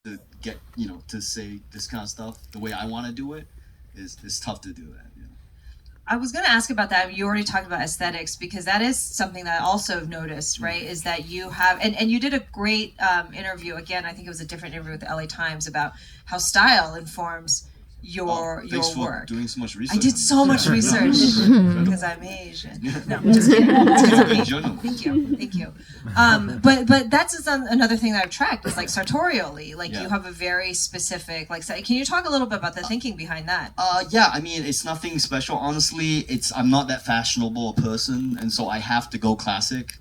to get to say this kind of stuff the way I want to do it is tough to do that. I was going to ask about that. You already talked about aesthetics because that is something that I also have noticed, right? Is that you have, and you did a great interview. Again, I think it was a different interview with the LA Times about how style informs your Thanks for work. doing so much research. I did so much research because I'm Asian. No, I'm just kidding. Thank you, thank you. But that's just another thing that I've tracked is like sartorially. Like you have a very specific like. Can you talk a little bit about the thinking behind that? Yeah, I mean it's nothing special. Honestly, I'm not that fashionable a person, and so I have to go classic.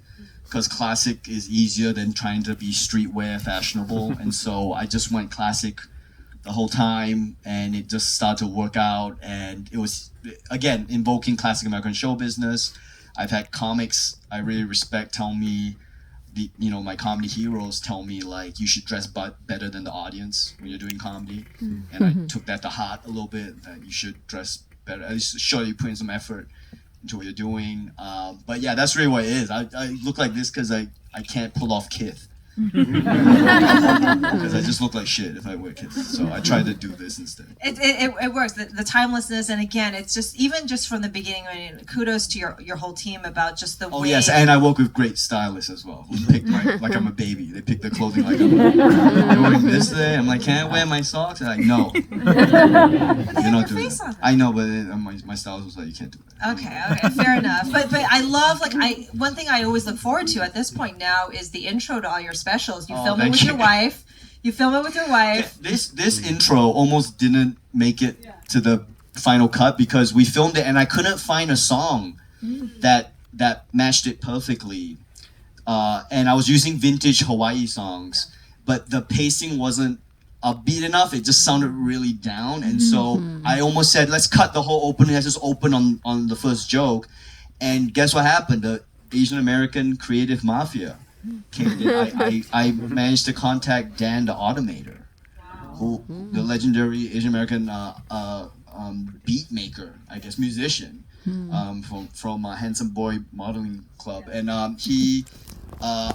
Because classic is easier than trying to be streetwear fashionable, and so I just went classic the whole time, and it just started to work out. And it was again invoking classic American show business. I've had comics I really respect tell me, my comedy heroes tell me like you should dress better than the audience when you're doing comedy, and I took that to heart a little bit. That you should dress better, at least show you put in some effort into what you're doing. But yeah, that's really what it is. I look like this because I can't pull off kith. Because I just look like shit if I wear kith. So I try to do this instead. It works. The timelessness, and again, it's just even just from the beginning. I mean, kudos to your whole team about just the way. Oh yes, and I work with great stylists as well. Who pick like I'm a baby. They pick the clothing like I'm doing this today. I'm like, can I wear my socks? They're like, no. You're not doing that. I know, but my stylist was like, you can't do that. Okay, fair enough. But I love one thing I always look forward to at this point now is the intro to all your specials. You film it with your wife. You film it with your wife. Yeah, this intro almost didn't make it to the final cut because we filmed it and I couldn't find a song that matched it perfectly. And I was using vintage Hawaii songs, but the pacing wasn't upbeat enough. It just sounded really down, and so I almost said, let's cut the whole opening. Let's just open on the first joke. And guess what happened? The Asian American creative mafia came in. I managed to contact Dan the Automator, who the legendary Asian American beat maker, I guess musician, from Handsome Boy Modeling Club, and I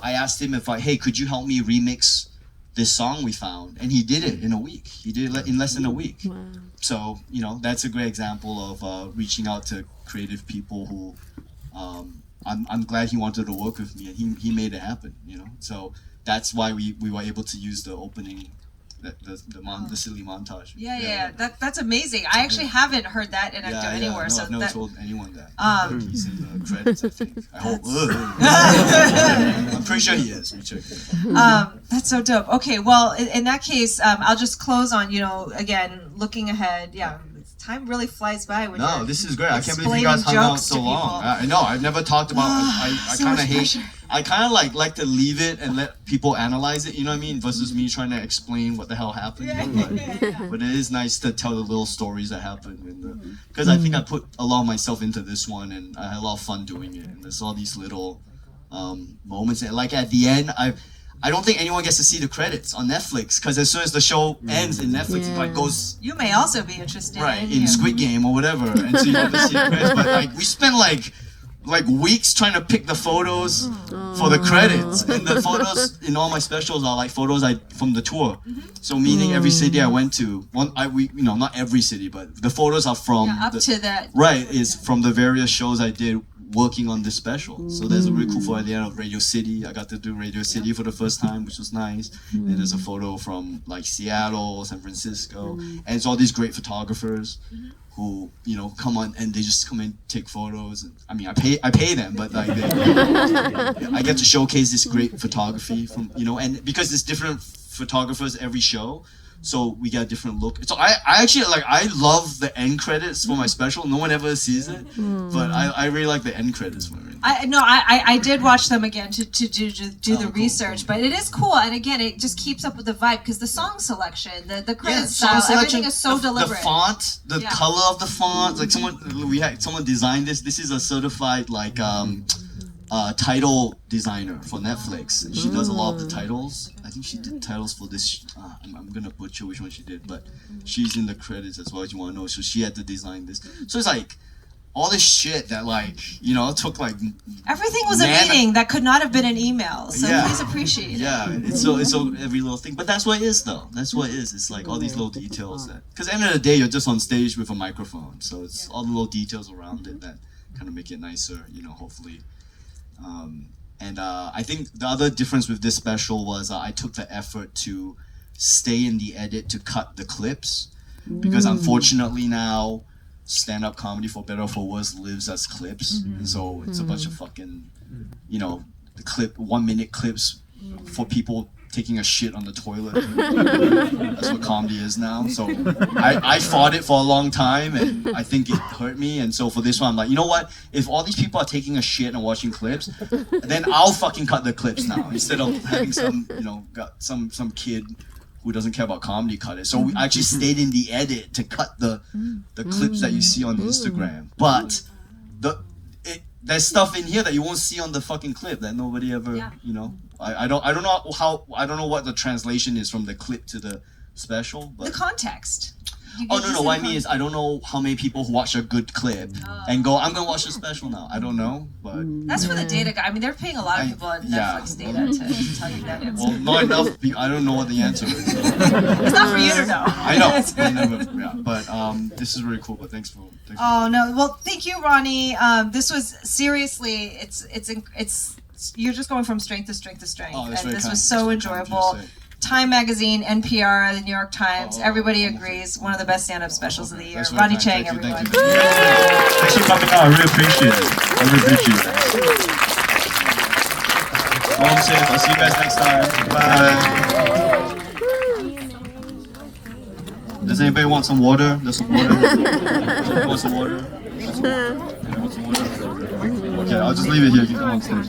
asked him if hey, could you help me remix this song we found, and he did it in a week. He did it in less than a week. Wow. So that's a great example of reaching out to creative people who I'm glad he wanted to work with me, and he made it happen. So that's why we were able to use the opening, the silly montage. Yeah. That's amazing. I actually haven't heard that anecdote anywhere. No, so I've never that... told anyone that. He's in the credits, I think. I hope. I'm pretty sure he is. We checked it. That's so dope. Okay, well, in that case, I'll just close on again looking ahead. Yeah. Time really flies by when this is great. I can't believe you guys hung out so long. I know. I've never talked about. I kind of hate. I kind of like to leave it and let people analyze it. You know what I mean? Versus me trying to explain what the hell happened. But it is nice to tell the little stories that happen. Because I think I put a lot of myself into this one, and I had a lot of fun doing it. And there's all these little moments. And like at the end, I don't think anyone gets to see the credits on Netflix because as soon as the show ends in Netflix, it goes. You may also be interested in Squid Game or whatever, and so you never see the credits. But we spent like weeks trying to pick the photos for the credits, and the photos in all my specials are like photos from the tour. So meaning every city I went to, not every city, but the photos are from to that. Right, is from the various shows I did working on this special. So there's a really cool photo at the end of Radio City. I got to do Radio City for the first time, which was nice. And there's a photo from like Seattle, San Francisco, and it's all these great photographers who come on and they just come and take photos. And, I mean, I pay them, but like I get to showcase this great photography from and because it's different photographers every show. So we get a different look. So I actually I love the end credits for my special. No one ever sees it, but I really like the end credits for it. I did watch them again to do the research, but it is cool, and again it just keeps up with the vibe because the song selection, the credit style, everything is so deliberate. The font, the color of the font, like someone designed this. This is a certified title designer for Netflix. And she does a lot of the titles. I think she did titles for this. I'm gonna butcher which one she did, but she's in the credits as well. If you want to know, so she had to design this. So it's like all this shit that took like everything was a meeting that could not have been an email. So please appreciate it. Yeah, it's so every little thing. But that's what it is, though. That's what it is. It's like all these little details that, because at the end of the day, you're just on stage with a microphone. So it's all the little details around it that kind of make it nicer, hopefully. I think the other difference with this special was I took the effort to stay in the edit to cut the clips, because unfortunately now stand-up comedy, for better or for worse, lives as clips. And so it's a bunch of fucking the clip 1 minute clips for people taking a shit on the toilet. That's what comedy is now. So I fought it for a long time, and I think it hurt me. And so for this one, I'm like, you know what? If all these people are taking a shit and watching clips, then I'll fucking cut the clips now, instead of having some kid who doesn't care about comedy cut it. So we actually stayed in the edit to cut the clips that you see on Instagram. But there's stuff in here that you won't see on the fucking clip that nobody ever, I don't know what the translation is from the clip to the special, but the context. Oh no, what I mean is I don't know how many people who watch a good clip and go, I'm gonna watch the special now. I don't know, but that's for the data guy. I mean, they're paying a lot of people on Netflix data to tell you that answer. Well, not enough. I don't know what the answer is. So. It's not for you to know. I know, but this is really cool. But thanks for. Oh no, well, thank you, Ronnie. This was seriously, it's you're just going from strength to strength to strength, and this was so enjoyable. Time Magazine, NPR, the New York Times, everybody agrees, one of the best stand-up specials of the year. Ronny Chieng, everyone. Thanks for coming out. I really appreciate it. I really appreciate it. Well, safe. I'll see you guys next time. Bye. Does anybody want some water? There's some water. Somebody want some water? Okay, I'll just leave it here. Keep going on stage.